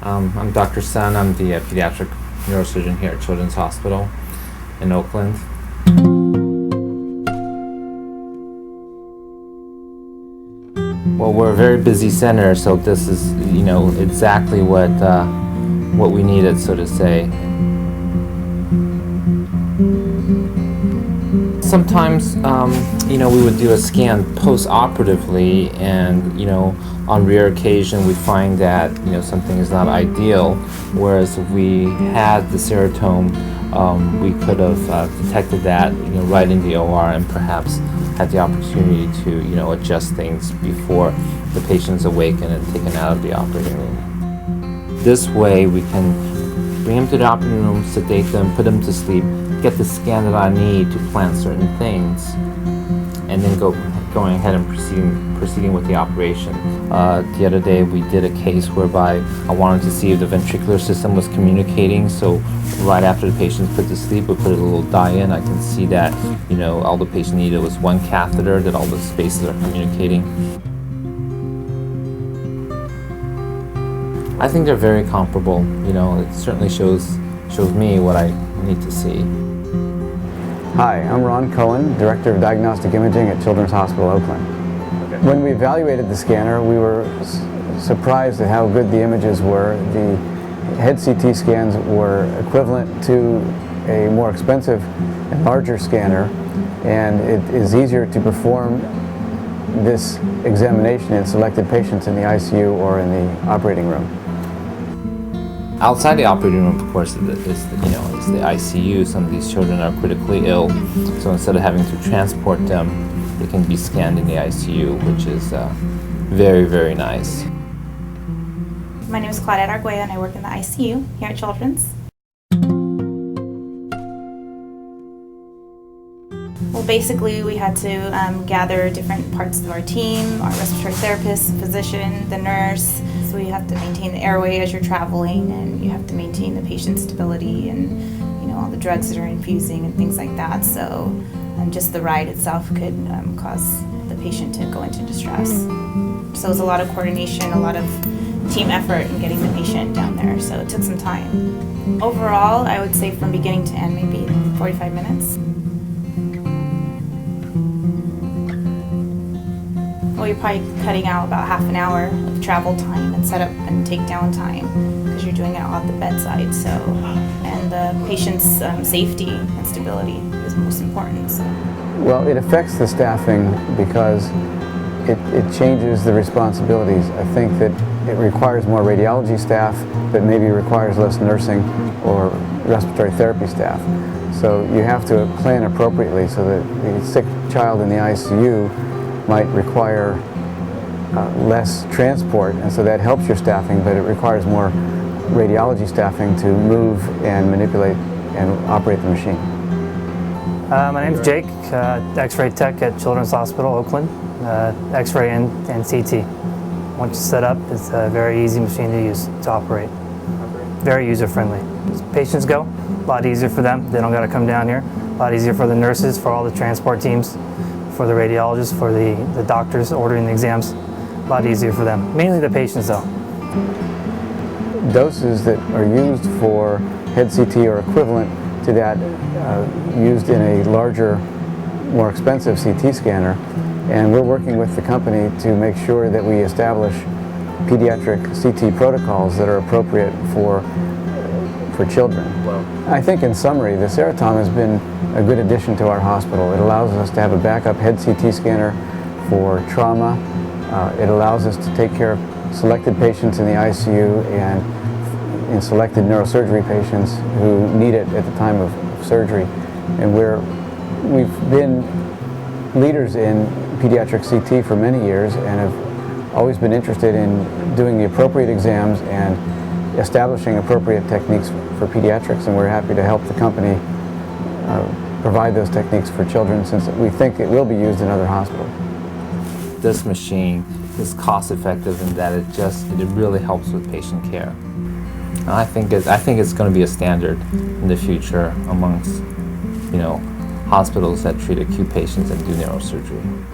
I'm Dr. Sun. I'm the pediatric neurosurgeon here at Children's Hospital in Oakland. Well, we're a very busy center, so this is, exactly what we needed, so to say. Sometimes, we would do a scan post-operatively, and, on rare occasion we find that, something is not ideal, whereas if we had the CereTom, we could have detected that, right in the OR and perhaps had the opportunity to, adjust things before the patient's awakened and taken out of the operating room. This way we can bring them to the operating room, sedate them, put them to sleep, get the scan that I need to plan certain things, and then going ahead and proceeding with the operation. The other day we did a case whereby I wanted to see if the ventricular system was communicating, so right after the patient's put to sleep, we put a little dye in. I can see that, all the patient needed was one catheter, that all the spaces are communicating. I think they're very comparable. It certainly shows me what I need to see. Hi, I'm Ron Cohen, Director of Diagnostic Imaging at Children's Hospital, Oakland. Okay. When we evaluated the scanner, we were surprised at how good the images were. The head CT scans were equivalent to a more expensive and larger scanner, and it is easier to perform this examination in selected patients in the ICU or in the operating room. Outside the operating room, of course, is the ICU. Some of these children are critically ill, so instead of having to transport them, they can be scanned in the ICU, which is very, very nice. My name is Claudette Arguello, and I work in the ICU here at Children's. Well, basically, we had to gather different parts of our team, our respiratory therapist, physician, the nurse. So you have to maintain the airway as you're traveling, and you have to maintain the patient's stability and, all the drugs that are infusing and things like that. So just the ride itself could cause the patient to go into distress. So it was a lot of coordination, a lot of team effort in getting the patient down there. So it took some time. Overall, I would say from beginning to end, maybe 45 minutes. Well, you're probably cutting out about half an hour of travel time and setup and takedown time because you're doing it all at the bedside. So, and the patient's safety and stability is most important. So. Well, it affects the staffing because it changes the responsibilities. I think that it requires more radiology staff, but maybe requires less nursing or respiratory therapy staff. So you have to plan appropriately so that the sick child in the ICU might require less transport, and so that helps your staffing, but it requires more radiology staffing to move and manipulate and operate the machine. My name's Jake, X-ray tech at Children's Hospital, Oakland, X-ray and CT. Once you set up, it's a very easy machine to use, to operate. Very user-friendly. As patients go, a lot easier for them. They don't got to come down here. A lot easier for the nurses, for all the transport teams, for the radiologists, for the doctors ordering the exams. A lot easier for them. Mainly the patients though. Doses that are used for head CT are equivalent to that used in a larger, more expensive CT scanner. And we're working with the company to make sure that we establish pediatric CT protocols that are appropriate for children. Wow. I think in summary, the CereTom has been a good addition to our hospital. It allows us to have a backup head CT scanner for trauma. It allows us to take care of selected patients in the ICU and in selected neurosurgery patients who need it at the time of surgery. And we've been leaders in pediatric CT for many years and have always been interested in doing the appropriate exams and establishing appropriate techniques for pediatrics, and we're happy to help the company provide those techniques for children, since we think it will be used in other hospitals. This machine is cost effective in that it really helps with patient care. And I think it's going to be a standard in the future amongst hospitals that treat acute patients and do neurosurgery.